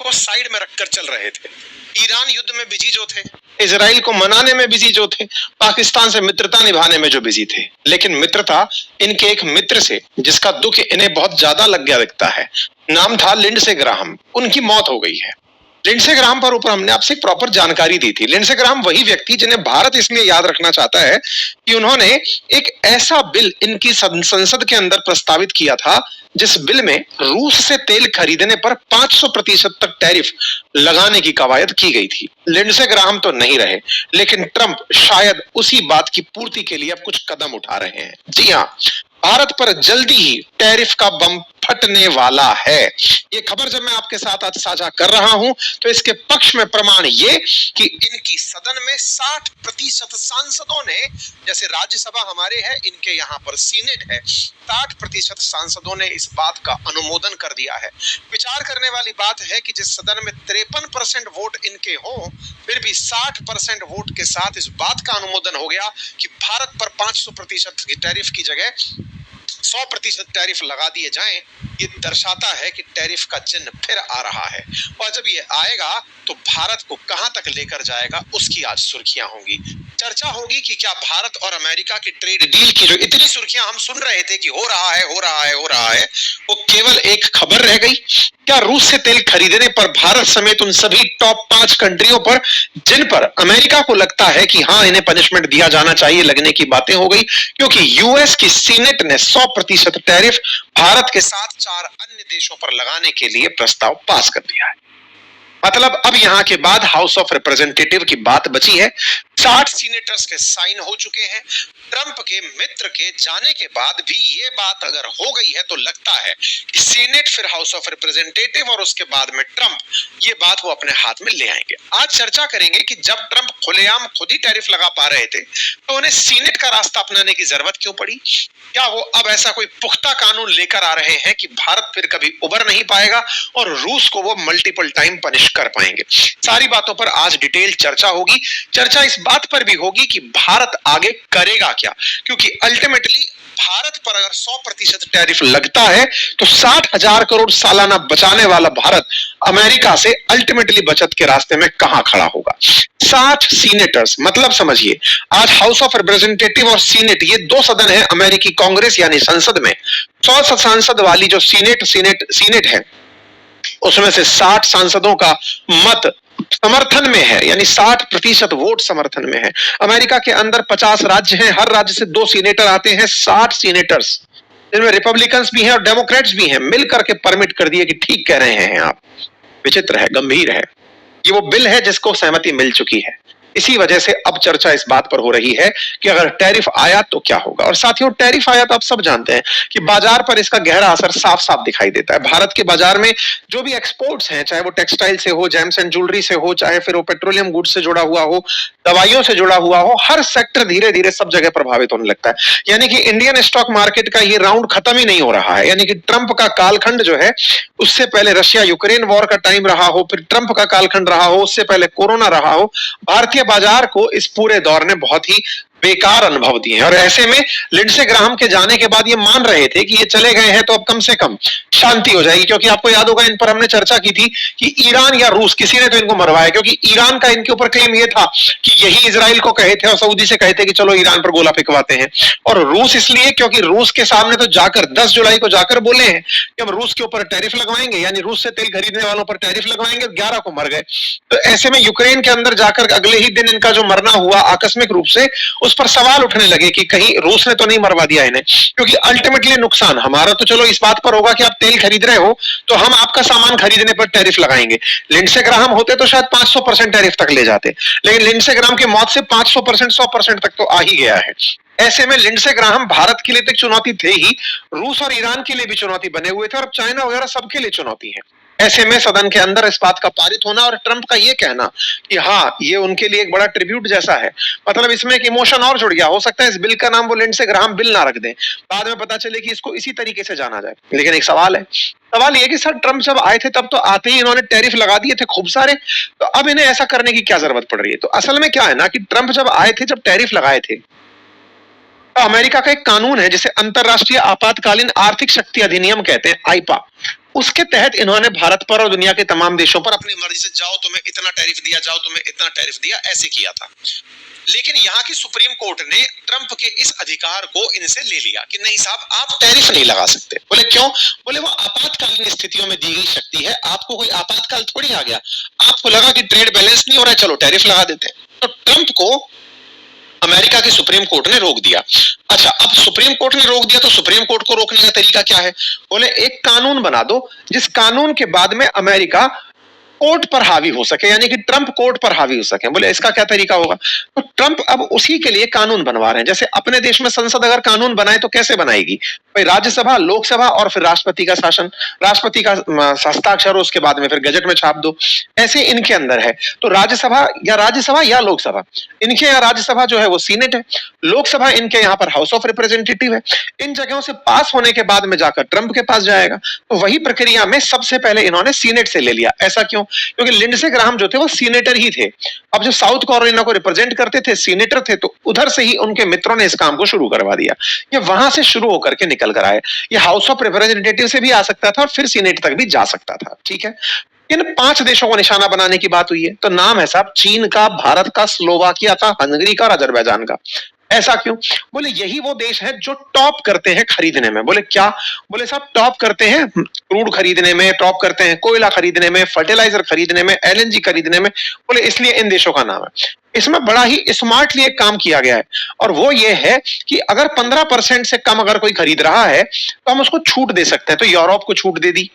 को साइड में रखकर चल रहे थे। ईरान युद्ध में बिजी जो थे, इजराइल को मनाने में बिजी जो थे, पाकिस्तान से मित्रता निभाने में जो बिजी थे। लेकिन मित्रता इनके एक मित्र से, जिसका दुख इन्हें बहुत ज्यादा लग गया दिखता है, नाम था लिंडसे ग्राहम। उनकी मौत हो गई है। लिंडसे ग्राहम पर ऊपर हमने आपसे प्रॉपर जानकारी दी थी। लिंडसे ग्राहम वही व्यक्ति जिन्हें भारत इसलिए याद रखना चाहता है कि उन्होंने एक ऐसा बिल इनकी संसद के अंदर प्रस्तावित किया था जिस बिल में रूस से तेल खरीदने पर 500% तक टैरिफ लगाने की कवायद की गई थी। लिंडसे ग्राहम तो नहीं रहे, लेकिन ट्रंप शायद उसी बात की पूर्ति के लिए अब कुछ कदम उठा रहे हैं। जी हां, भारत पर जल्दी ही टैरिफ का बम फटने वाला है। ये खबर जब मैं आपके साथ आज साझा कर रहा हूं तो इसके पक्ष में प्रमाण ये कि इनकी सदन में 60% सांसदों ने, जैसे राज्यसभा हमारे है, इनके यहां पर सीनेट है, 60% सांसदों ने इस बात का अनुमोदन कर दिया है। विचार करने वाली बात है कि जिस सदन में 53% वोट इनके हों, फिर भी 60% वोट के साथ इस बात का अनुमोदन हो गया कि भारत पर 500% की टैरिफ की जगह 100% टैरिफ लगा दिए जाएं। ये दर्शाता है कि टैरिफ का चिन्ह फिर आ रहा है, और जब ये आएगा तो भारत को कहां तक लेकर जाएगा उसकी आज सुर्खियां होंगी। चर्चा होगी कि क्या भारत और अमेरिका की ट्रेड डील की जो इतनी सुर्खियां हम सुन रहे थे कि हो रहा है, वो केवल एक खबर रह गई। क्या रूस से तेल खरीदने पर भारत समेत उन सभी टॉप 5 कंट्रियों पर जिन पर अमेरिका को लगता है कि हां इन्हें पनिशमेंट दिया जाना चाहिए, लगने की बातें हो गई, क्योंकि यूएस की सीनेट ने 100% टैरिफ भारत के साथ 4 अन्य देशों पर लगाने के लिए प्रस्ताव पास कर दिया है। मतलब अब यहां के बाद हाउस ऑफ रिप्रेजेंटेटिव की बात बची है। 60 सीनेटर्स के साइन हो चुके हैं। ट्रंप के मित्र के जाने के बाद भी ये बात अगर हो गई है तो लगता है कि सीनेट फिर हाउस ऑफ रिप्रेजेंटेटिव और उसके बाद में ट्रंप ये बात वो अपने हाथ में ले आएंगे। आज चर्चा करेंगे कि जब ट्रंप खुलेआम खुद ही टैरिफ लगा पा रहे थे तो उन्हें सीनेट का रास्ता अपनाने की जरूरत क्यों पड़ी? क्या वो अब ऐसा कोई पुख्ता कानून लेकर आ रहे हैं कि भारत फिर कभी उबर नहीं पाएगा और रूस को वो मल्टीपल टाइम पनिश कर पाएंगे? सारी बातों पर आज डिटेल चर्चा होगी। चर्चा इस बात पर भी होगी कि भारत आगे करेगा क्या, क्योंकि अल्टीमेटली भारत पर अगर 100% टैरिफ लगता है तो 60,000 करोड़ सालाना बचाने वाला भारत अमेरिका से अल्टीमेटली बचत के रास्ते में कहां खड़ा होगा। 60 सीनेटर्स, मतलब समझिए आज हाउस ऑफ रिप्रेजेंटेटिव और सीनेट, ये 2 सदन है अमेरिकी कांग्रेस यानी संसद में। 100 सांसद वाली जो सीनेट है उसमें से 60 सांसदों का मत समर्थन में है, यानी 60% वोट समर्थन में है। अमेरिका के अंदर 50 राज्य हैं, हर राज्य से 2 सीनेटर आते हैं, 60 सीनेटर्स, जिनमें रिपब्लिकन्स भी हैं और डेमोक्रेट्स भी हैं, मिलकर के परमिट कर दिए कि ठीक कह रहे हैं आप। विचित्र है, गंभीर है। ये वो बिल है जिसको सहमति मिल चुकी है। इसी वजह से अब चर्चा इस बात पर हो रही है कि अगर टैरिफ आया तो क्या होगा। और साथियों, टैरिफ आया तो आप सब जानते हैं कि बाजार पर इसका गहरा असर साफ साफ दिखाई देता है। भारत के बाजार में जो भी एक्सपोर्ट्स हैं, चाहे वो टेक्सटाइल से हो, जेम्स एंड ज्वेलरी से हो, चाहे फिर वो पेट्रोलियम गुड्स से जुड़ा हुआ हो, दवाइयों से जुड़ा हुआ हो, हर सेक्टर धीरे धीरे सब जगह प्रभावित होने लगता है। यानी कि इंडियन स्टॉक मार्केट का ये राउंड खत्म ही नहीं हो रहा है। यानी कि ट्रंप का कालखंड जो है, उससे पहले रशिया यूक्रेन वॉर का टाइम रहा हो, फिर ट्रंप का कालखंड रहा हो, उससे पहले कोरोना रहा हो, भारतीय बाजार को इस पूरे दौर ने बहुत ही बेकार अनुभव दिए हैं। और ऐसे में लिंडसे ग्राहम के जाने के बाद ये मान रहे थे कि ये चले गए हैं तो अब कम से कम शांति हो जाएगी, क्योंकि आपको याद होगा इन पर हमने चर्चा की थी कि ईरान या रूस किसी ने तो इनको मरवाया, क्योंकि ईरान का इनके ऊपर क्लेम ये था कि यही इजराइल को कहे थे और सऊदी से कहे थे कि चलो ईरान पर गोला फेंकवाते हैं, और रूस इसलिए क्योंकि रूस के सामने तो जाकर 10 जुलाई को जाकर बोले हैं कि हम रूस के ऊपर टैरिफ लगवाएंगे, यानी रूस से तेल खरीदने वालों पर टैरिफ लगवाएंगे, 11 को मर गए। तो ऐसे में यूक्रेन के अंदर जाकर अगले ही दिन इनका जो मरना हुआ आकस्मिक रूप से, उस पर सवाल उठने लगे कि कहीं रूस ने तो नहीं मरवा दिया इन्हें, क्योंकि अल्टीमेटली नुकसान हमारा तो चलो इस बात पर होगा कि आप तेल खरीद रहे हो तो हम आपका सामान खरीदने पर टैरिफ लगाएंगे। लिंडसे ग्राहम होते तो शायद 500% टैरिफ तक ले जाते, लेकिन लिंडसे ग्राहम की मौत से 500% 100% तक तो आ ही गया है। ऐसे में लिंडसे ग्राहम भारत के लिए तो चुनौती थे ही, रूस और ईरान के लिए भी चुनौती बने हुए थे, और अब चाइना वगैरह सबके लिए चुनौती है। ऐसे में सदन के अंदर इस बात का पारित होना और ट्रंप का ये कहना कि हाँ ये उनके लिए एक बड़ा ट्रिब्यूट जैसा है, मतलब इसमें एक इमोशन और जुड़ गया। हो सकता है इस बिल का नाम वो लिंडसे ग्राहम बिल ना रख दें, बाद में पता चले कि इसको इसी तरीके से जाना जाए। लेकिन एक सवाल है, सवाल ये कि सर ट्रंप जब आए थे तब तो आते ही इन्होंने टैरिफ लगा दिए थे खूब सारे, तो अब इन्हें ऐसा करने की क्या जरूरत पड़ रही है? तो असल में क्या है ना कि ट्रंप जब आए थे, जब टैरिफ लगाए थे, तो अमेरिका का एक कानून है जिसे अंतरराष्ट्रीय आपातकालीन आर्थिक शक्ति अधिनियम कहते हैं, आईपा। उसके तहत इन्होंने भारत पर और दुनिया के तमाम देशों पर अपनी मर्जी से जाओ तुम्हें इतना टैरिफ दिया, जाओ तुम्हें इतना टैरिफ दिया, ऐसे किया था। लेकिन यहाँ की सुप्रीम कोर्ट ने ट्रंप के इस अधिकार को इनसे ले लिया कि नहीं साहब आप टैरिफ नहीं लगा सकते। बोले क्यों? बोले वो आपातकालीन स्थितियों में दी गई शक्ति है, आपको कोई आपातकाल थोड़ी आ गया, आपको लगा कि ट्रेड बैलेंस नहीं हो रहा है, चलो टैरिफ लगा देते हैं। तो ट्रंप को अमेरिका की सुप्रीम कोर्ट ने रोक दिया। अच्छा, अब सुप्रीम कोर्ट ने रोक दिया तो सुप्रीम कोर्ट को रोकने का तरीका क्या है? बोले एक कानून बना दो जिस कानून के बाद में अमेरिका कोर्ट पर हावी हो सके, यानी कि ट्रंप कोर्ट पर हावी हो सके। बोले इसका क्या तरीका होगा? तो ट्रंप अब उसी के लिए कानून बनवा रहे हैं। जैसे अपने देश में संसद अगर कानून बनाए तो कैसे बनाएगी? भाई राज्यसभा, लोकसभा और फिर राष्ट्रपति का शासन, राष्ट्रपति का हस्ताक्षर, उसके बाद में फिर गजट में छाप दो। ऐसे इनके अंदर है। तो राज्यसभा या लोकसभा, इनके यहाँ राज्यसभा जो है वो सीनेट है, लोकसभा इनके यहाँ पर हाउस ऑफ रिप्रेजेंटेटिव है। इन जगहों से पास होने के बाद में जाकर ट्रंप के पास जाएगा। तो वही प्रक्रिया में सबसे पहले इन्होंने सीनेट से ले लिया। ऐसा क्यों? क्योंकि लिंडसे ग्राहम जो थे वो सीनेटर ही थे। अब जो साउथ कैरोलिना को रिप्रेजेंट करते थे, सीनेटर थे, तो उधर से ही उनके मित्रों ने इस काम को शुरू करवा दिया। ये वहां से शुरू होकर के निकल कर आए। ये हाउस ऑफ रिप्रेजेंटेटिव से भी आ सकता था और फिर सीनेट तक भी जा सकता था। ठीक है, इन 5 देशों को निशाना बनाने की बात हुई है। तो नाम है साहब चीन का, भारत का, स्लोवाकिया का, हंगरी का और अजरबैजान का। ऐसा क्यों? बोले यही वो देश है जो टॉप करते हैं खरीदने में। बोले क्या? बोले साहब टॉप करते हैं क्रूड खरीदने में, टॉप करते हैं कोयला खरीदने में, फर्टिलाइजर खरीदने में, एलएनजी खरीदने में। बोले इसलिए इन देशों का नाम है। इसमें बड़ा ही स्मार्टली एक काम किया गया है और वो ये है कि अगर 15% से कम अगर कोई खरीद रहा है तो हम उसको छूट दे सकते हैं। तो यूरोप को छूट दे दी।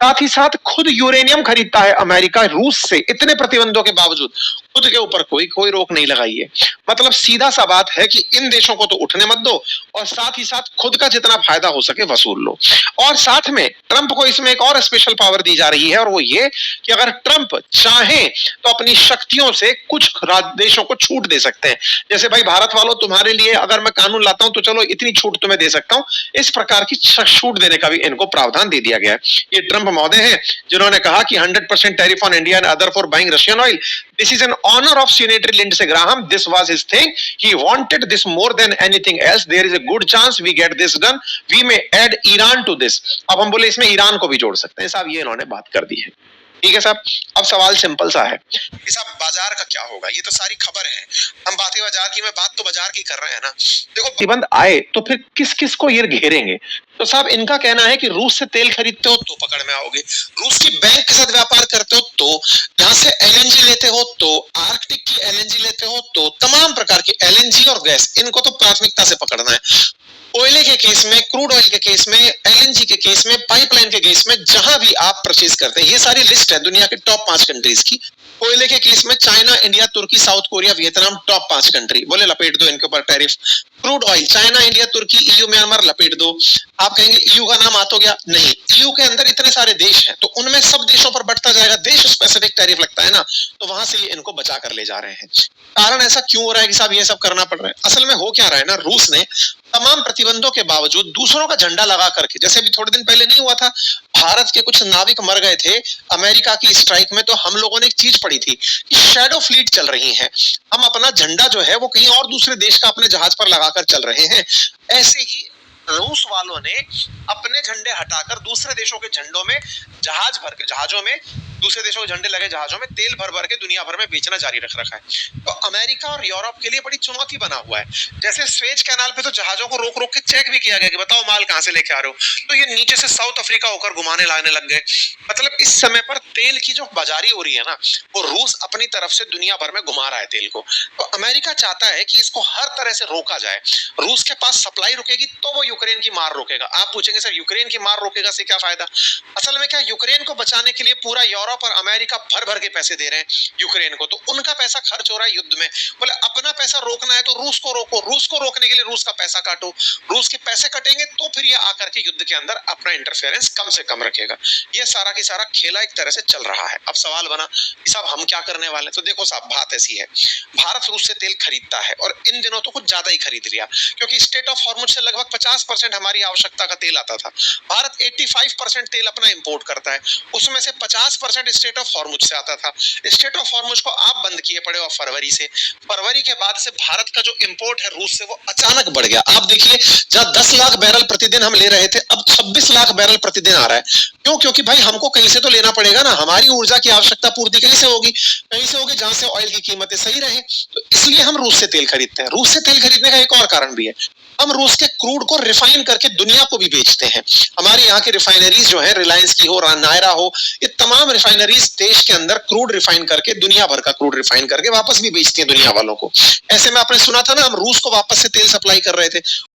साथ ही साथ खुद यूरेनियम खरीदता है अमेरिका रूस से, इतने प्रतिबंधों के बावजूद खुद के ऊपर कोई रोक नहीं लगाई है। मतलब सीधा सा बात है कि इन देशों को तो उठने मत दो और साथ ही साथ खुद का जितना फायदा हो सके वसूल लो। और साथ में ट्रंप को इसमें एक और स्पेशल पावर दी जा रही है और वो ये कि अगर ट्रंप चाहे तो अपनी शक्तियों से कुछ देशों को छूट दे सकते हैं। जैसे भाई भारत वालों, तुम्हारे लिए अगर मैं कानून लाता हूं तो चलो इतनी छूट तुम्हें दे सकता हूं। इस प्रकार की छूट देने का भी इनको प्रावधान दे दिया गया है। ये ट्रंप महोदय हैं जिन्होंने कहा कि 100% tariff on India and other for buying Russian oil. This is an honour of senator Lindsey Graham. This was his thing. He wanted this more than anything else. There is a good chance we get this done. We may add Iran to this. अब हम बोले इसमें Iran को भी जोड़ सकते हैं साहब, ये इन्होंने बात कर दी है। ठीक है साहब, अब सवाल सिंपल सा है कि साहब बाजार का क्या होगा? ये तो सारी खबर है, हम बातें बाजार की, मैं बात तो बाजार की कर रहे हैं ना। देखो प्रतिबंध आए तो फिर किस किस को ये घेरेंगे? तो साहब इनका कहना है कि रूस से तेल खरीदते हो तो पकड़ में आओगे, रूस की बैंक के साथ व्यापार करते हो तो, यहाँ से एलएनजी लेते हो तो, आर्कटिक की एलएनजी लेते हो तो, तमाम प्रकार की एलएनजी और गैस, इनको तो प्राथमिकता से पकड़ना है। कोयले के केस में, क्रूड ऑयल के केस में, एलएनजी के केस में, पाइपलाइन के केस में, जहां भी आप परचेज करते हैं, ये सारी लिस्ट है दुनिया के टॉप 5 कंट्रीज की। कोयले के केस में चाइना, इंडिया, तुर्की, South Korea, Vietnam, top 5 country. बोले लपेट दो इनके ऊपर tariff. Crude oil China, India, तुर्की, ईयू, म्यांमार, लपेट दो। आप कहेंगे ईयू का नाम आ तो गया? नहीं, ईयू के अंदर इतने सारे देश हैं तो उनमें सब देशों पर बढ़ता जाएगा, देश स्पेसिफिक टैरिफ लगता है ना, तो वहां से ये इनको बचा कर ले जा रहे हैं। कारण ऐसा क्यों हो रहा है कि साहब ये सब करना पड़ रहा है? असल में हो क्या रहा है ना, रूस ने तमाम प्रतिबंधों के बावजूद दूसरों का झंडा लगा करके, जैसे अभी थोड़े दिन पहले नहीं हुआ था, भारत के कुछ नाविक मर गए थे अमेरिका की स्ट्राइक में, तो हम लोगों ने एक चीज पढ़ी थी कि शैडो फ्लीट चल रही है, हम अपना झंडा जो है वो कहीं और दूसरे देश का अपने जहाज पर लगाकर चल रहे हैं। ऐसे ही रूस वालों ने अपने झंडे हटाकर दूसरे देशों के झंडों में जहाज भर के, जहाजों में दूसरे देशों के झंडे लगे जहाजों में तेल भर भर के दुनिया भर में बेचना जारी रख रखा है। तो अमेरिका और यूरोप के लिए बड़ी चुनौती बना हुआ है। जैसे स्वेज कैनाल पे तो जहाजों को रोक रोक के चेक भी किया गया कि बताओ माल कहां से लेके आ रहे हो, तो ये नीचे से साउथ अफ्रीका होकर घुमाने लाने लग गए। मतलब इस समय पर तेल की जो बाजारी हो रही है ना, वो रूस अपनी तरफ से दुनिया भर में घुमा रहा है तेल को। तो अमेरिका चाहता है कि इसको हर तरह से रोका जाए। रूस के पास सप्लाई रुकेगी तो वो यूक्रेन की मार रोकेगा। आप पूछेंगे सर यूक्रेन की मार रोकेगा से क्या फायदा? असल में क्या, यूक्रेन को बचाने के लिए पूरा यूरोप और अमेरिका भर भर के पैसे दे रहे हैं यूक्रेन को, तो उनका पैसा खर्च हो रहा है युद्ध में। बोले अपना पैसा रोकना है तो रूस को रोको, रूस को रोकने के लिए रूस का पैसा काटो, रूस के पैसे कटेंगे तो फिर ये आकर के युद्ध के अंदर अपना इंटरफेरेंस कम से कम रखेगा। ये सारा की सारा खेला एक तरह से चल रहा है। अब सवाल बना कि साहब हम क्या करने वाले? तो देखो साहब बात ऐसी है, भारत रूस से तेल खरीदता है और इन दिनों तो कुछ ज्यादा ही खरीद लिया, क्योंकि स्टेट ऑफ हॉर्मुज से लगभग 50 50% हमारी आवश्यकता का तेल आता था। भारत 85% तेल अपना इंपोर्ट करता है, उसमें से 50% स्टेट ऑफ हॉर्मुज से आता था। स्टेट ऑफ हॉर्मुज को आप बंद किए पड़े हो फरवरी से। फरवरी के बाद से भारत का जो इंपोर्ट है रूस से वो अचानक बढ़ गया। आप देखिए, जहां 10 लाख बैरल प्रतिदिन हम ले रहे थे, अब 26 लाख बैरल प्रतिदिन आ रहा है। क्यों? क्योंकि भाई हमको कहीं से तो लेना पड़ेगा ना, हमारी ऊर्जा की आवश्यकता पूर्ति कहीं से होगी, जहां से ऑयल की कीमतें सही रहे। तो इसलिए हम रूस से तेल खरीदते हैं। रूस से तेल खरीदने का एक और कारण भी है, हम रूस के क्रूड को रिफाइन करके दुनिया को भी बेचते हैं। हमारे यहाँ की रिफाइनरीज जो है, रिलायंस की हो, नायरा हो, ये तमाम रिफाइनरीज देश के अंदर क्रूड रिफाइन करके, दुनिया भर का क्रूड रिफाइन करके वापस भी बेचती हैं दुनिया वालों को। ऐसे में आपने सुना था ना, हम रूस को वापस से तेल सप्लाई कर रहे थे।